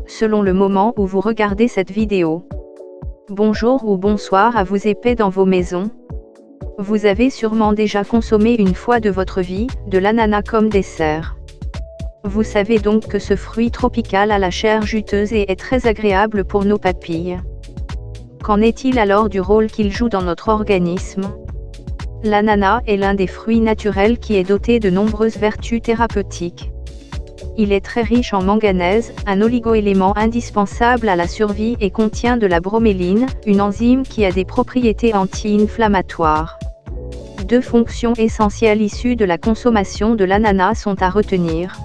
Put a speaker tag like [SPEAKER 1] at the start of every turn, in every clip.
[SPEAKER 1] selon le moment où vous regardez cette vidéo. Bonjour ou bonsoir à vous épais dans vos maisons. Vous avez sûrement déjà consommé une fois de votre vie, de l'ananas comme dessert. Vous savez donc que ce fruit tropical a la chair juteuse et est très agréable pour nos papilles. Qu'en est-il alors du rôle qu'il joue dans notre organisme ? L'ananas est l'un des fruits naturels qui est doté de nombreuses vertus thérapeutiques. Il est très riche en manganèse, un oligoélément indispensable à la survie, et contient de la broméline, une enzyme qui a des propriétés anti-inflammatoires. Deux fonctions essentielles issues de la consommation de l'ananas sont à retenir.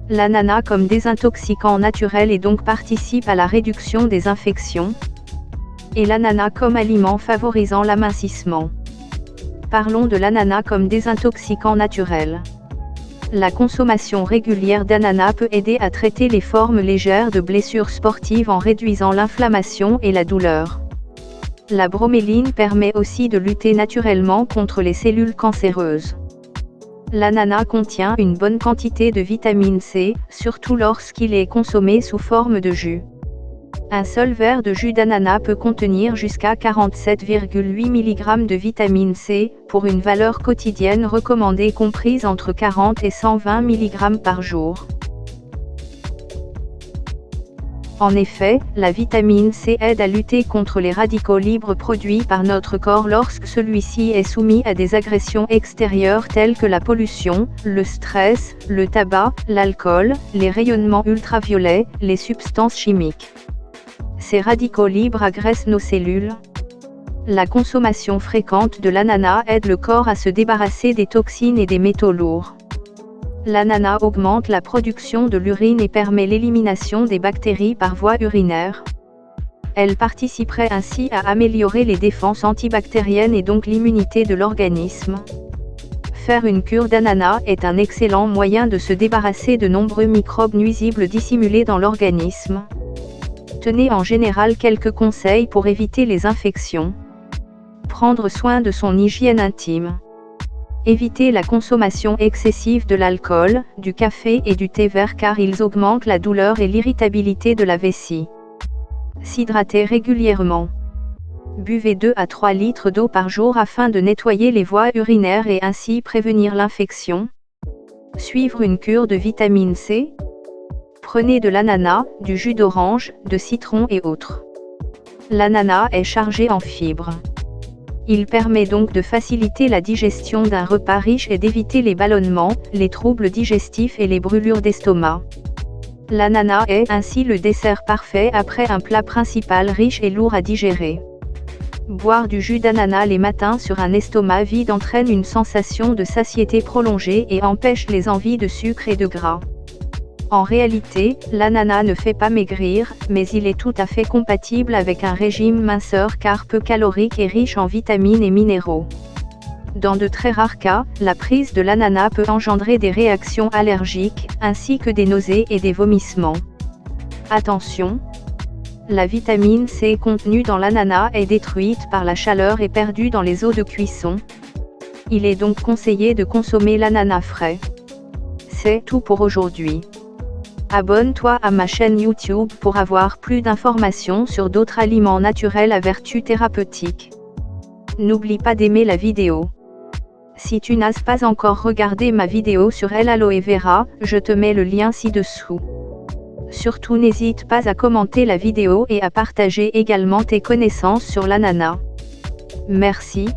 [SPEAKER 1] L'ananas comme désintoxicant naturel et donc participe à la réduction des infections. Et l'ananas comme aliment favorisant l'amincissement. Parlons de l'ananas comme désintoxicant naturel. La consommation régulière d'ananas peut aider à traiter les formes légères de blessures sportives en réduisant l'inflammation et la douleur. La broméline permet aussi de lutter naturellement contre les cellules cancéreuses. L'ananas contient une bonne quantité de vitamine C, surtout lorsqu'il est consommé sous forme de jus. Un seul verre de jus d'ananas peut contenir jusqu'à 47,8 mg de vitamine C, pour une valeur quotidienne recommandée comprise entre 40 et 120 mg par jour. En effet, la vitamine C aide à lutter contre les radicaux libres produits par notre corps lorsque celui-ci est soumis à des agressions extérieures telles que la pollution, le stress, le tabac, l'alcool, les rayonnements ultraviolets, les substances chimiques. Ces radicaux libres agressent nos cellules. La consommation fréquente de l'ananas aide le corps à se débarrasser des toxines et des métaux lourds. L'ananas augmente la production de l'urine et permet l'élimination des bactéries par voie urinaire. Elle participerait ainsi à améliorer les défenses antibactériennes et donc l'immunité de l'organisme. Faire une cure d'ananas est un excellent moyen de se débarrasser de nombreux microbes nuisibles dissimulés dans l'organisme. Tenez en général quelques conseils pour éviter les infections. Prendre soin de son hygiène intime. Éviter la consommation excessive de l'alcool, du café et du thé vert car ils augmentent la douleur et l'irritabilité de la vessie. S'hydrater régulièrement. Buvez 2 à 3 litres d'eau par jour afin de nettoyer les voies urinaires et ainsi prévenir l'infection. Suivre une cure de vitamine C. Prenez de l'ananas, du jus d'orange, de citron et autres. L'ananas est chargé en fibres. Il permet donc de faciliter la digestion d'un repas riche et d'éviter les ballonnements, les troubles digestifs et les brûlures d'estomac. L'ananas est ainsi le dessert parfait après un plat principal riche et lourd à digérer. Boire du jus d'ananas les matins sur un estomac vide entraîne une sensation de satiété prolongée et empêche les envies de sucre et de gras. En réalité, l'ananas ne fait pas maigrir, mais il est tout à fait compatible avec un régime minceur car peu calorique et riche en vitamines et minéraux. Dans de très rares cas, la prise de l'ananas peut engendrer des réactions allergiques, ainsi que des nausées et des vomissements. Attention! La vitamine C contenue dans l'ananas est détruite par la chaleur et perdue dans les eaux de cuisson. Il est donc conseillé de consommer l'ananas frais. C'est tout pour aujourd'hui. Abonne-toi à ma chaîne YouTube pour avoir plus d'informations sur d'autres aliments naturels à vertu thérapeutique. N'oublie pas d'aimer la vidéo. Si tu n'as pas encore regardé ma vidéo sur l'aloe vera, je te mets le lien ci-dessous. Surtout n'hésite pas à commenter la vidéo et à partager également tes connaissances sur l'ananas. Merci.